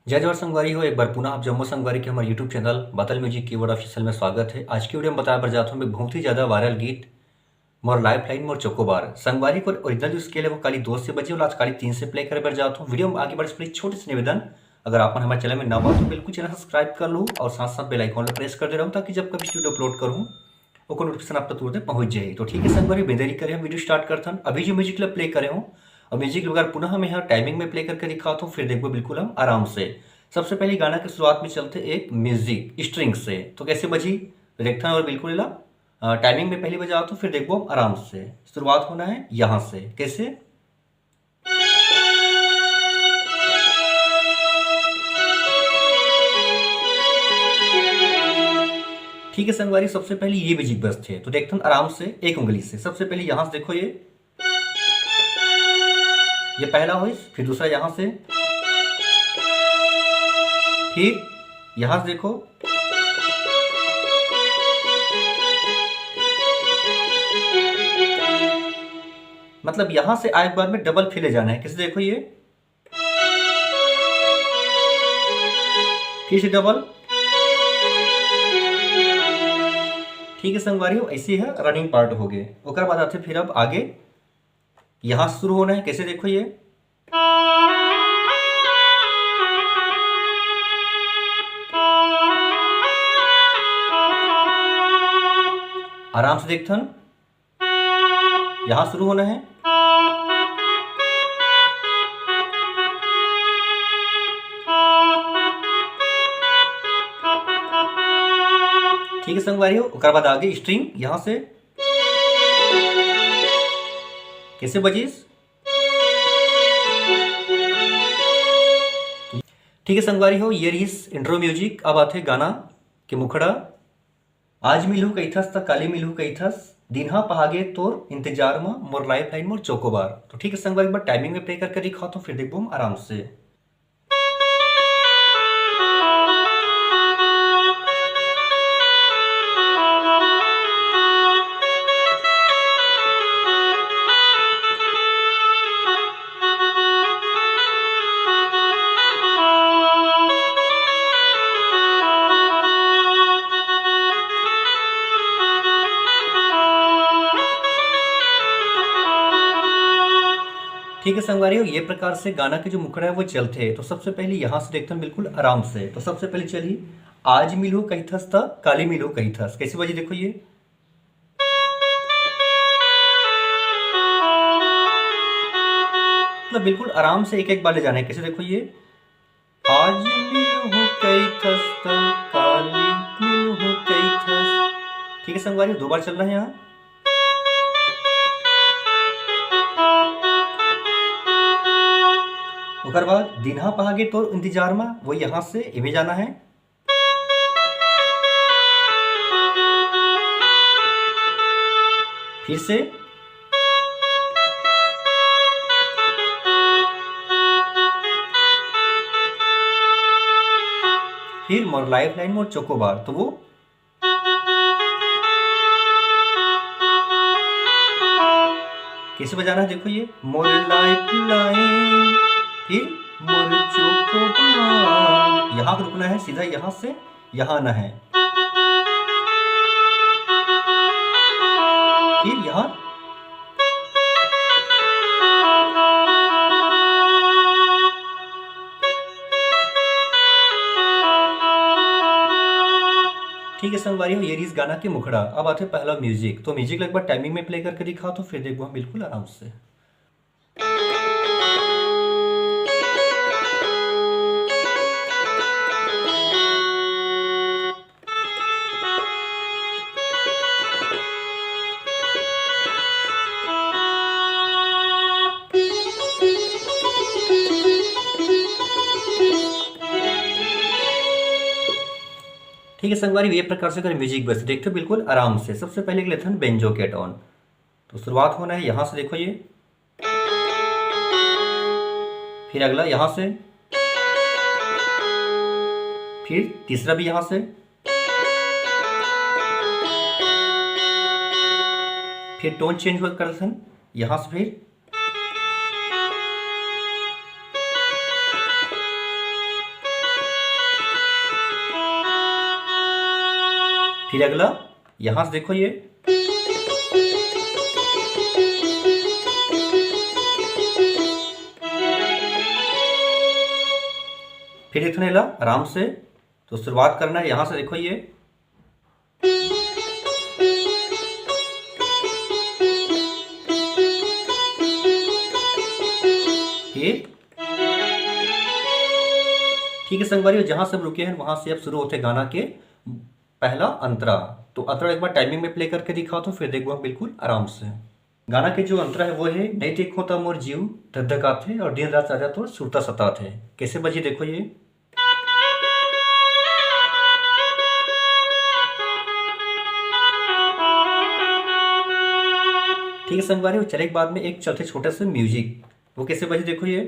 जय जवाहर संगवारी हो। एक बार पुनः आप जम्मू संगवारी के हमारे यूट्यूब चैनल बादल म्यूजिक कीवर्ड ऑफिशियल में स्वागत है। आज की वीडियो में बताया बर जाता हूँ मैं बहुत ही ज़्यादा वायरल गीत मोर लाइफ लाइन मोर चोकोबार संगवारी को ओरिजिनल जो स्केल है वो काली 2 से बजे और आज काली 3 से प्ले करे बर जाता हूँ। वीडियो में आगे बढ़े प्लीज छोटे से निवेदन, अगर आप हमारे चैनल में ना हो तो बिल्कुल चैनल सब्सक्राइब कर लो और साथ साथ बेल आइकॉन प्रेस कर दे रहा हूँ ताकि जब कभी वीडियो अपलोड करूँ वो नोटिफिकेशन आप तक तुरंत पहुंच जाए। तो ठीक है संगवारी, बेदेरी करें हम वीडियो स्टार्ट करते हैं। अभी जो म्यूजिक क्लब प्ले करे हूँ और म्यूजिक वगैरह पुनः मैं यहाँ टाइमिंग में प्ले करके दिखाता हूँ, फिर देखो बिल्कुल हम आराम से। सबसे पहले गाना की शुरुआत में चलते एक म्यूजिक स्ट्रिंग से, तो कैसे बजी देखना और बिल्कुल ला टाइमिंग में पहली बजा तो फिर देखो आराम से। शुरुआत होना है यहाँ से, कैसे ठीक है संगवारी। सबसे पहले ये म्यूजिक बस थे तो देखते हैं आराम से एक उंगली से। सबसे पहले यहां से देखो ये पहला वॉइस, फिर दूसरा यहां से, फिर यहां से देखो, मतलब यहां से आए बाद में डबल फिर ले जाना है। कैसे देखो ये, फिर से डबल। ठीक है संगवारी, ऐसे है रनिंग पार्ट हो गए। उसके बाद आते फिर अब आगे यहां से शुरू होना है। कैसे देखो ये, आराम से देखते हैं यहां शुरू होना है। ठीक है संगवारी, उसके बाद आगे स्ट्रिंग यहां से कैसे बजीस। ठीक है संगवारी हो, ये रही इंट्रो म्यूजिक। अब आते गाना के मुखड़ा। आज मिलू कैथस तक काली मिलू कैथस दिनहा पहागे तोर इंतजार में मोर लाइफ लाइन मोर चोकोबार। तो ठीक है संगवारी, एक बार टाइमिंग में प्ले करके दिखाओ तो फिर देखो आराम से। ठीक है संगवारी, ये प्रकार से गाना के जो मुखड़ा है वो चलते हैं। तो सबसे पहले यहां से देखते हैं बिल्कुल आराम से। तो सबसे पहले चलिए, आज मिलू कैथस था काली मिलू कैथस, कैसे बजी देखो ये, मतलब बिल्कुल आराम से एक एक बार ले जाना है। कैसे देखो ये, आज मिलू कैथस था काली मिलू कैथस। ठीक है संगवारी, 2 बार चलना है यहाँ। उसके बाद दिनहा पहागे तो इंतजार में वो यहां से इमे जाना है। फिर से फिर मोर लाइफ लाइन मोर चोकोबार, तो वो कैसे बजाना है देखो ये, मोर लाइफ लाइन फिर मोर चोकोबार। यहां पर रुकना है, सीधा यहां से यहां आना है। फिर यहां ठीक है संगवारी हो, ये इस गाना के मुखड़ा। अब आते पहला म्यूजिक। तो म्यूजिक एक बार टाइमिंग में प्ले करके दिखाओ तो फिर देखो हम बिल्कुल आराम से। ठीक है संगवारी, ये प्रकार से अगर म्यूजिक बस देखते हो बिल्कुल आराम से। सबसे पहले लेते हैं बेंजो के टोन। तो शुरुआत होना है यहां से देखो ये, फिर अगला यहां से, फिर तीसरा भी यहां से, फिर टोन चेंज कर करते हैं यहां से, फिर फिर अगला यहाँ से देखो ये, फिर इतने ला आराम से। तो शुरुआत करना है यहाँ से, देखो ये, फिर ठीक है संगवारी, जहां से हम रुके हैं वहां से अब शुरू होते गाना के पहला अंतरा। तो अंतरा एक बार टाइमिंग में प्ले करके दिखाओ तो फिर देखो बिल्कुल आराम से। गाना के जो अंतरा है वो है, नहीं देखो तो मोर जीव धधकाथे और दिन रात राजा तो सुरता सताथे। कैसे बजी देखो ये, ठीक है संगवारी। चले के बाद में एक चलते छोटे से म्यूजिक, वो कैसे बजे देखो ये,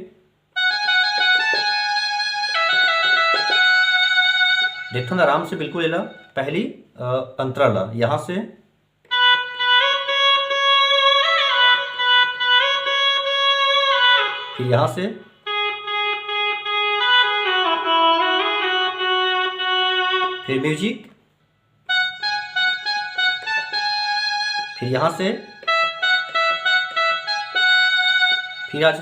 देखो ना आराम से बिल्कुल ला। पहली अंतरा ला यहाँ से, फिर यहाँ से, फिर म्यूजिक, फिर यहाँ से, फिर आज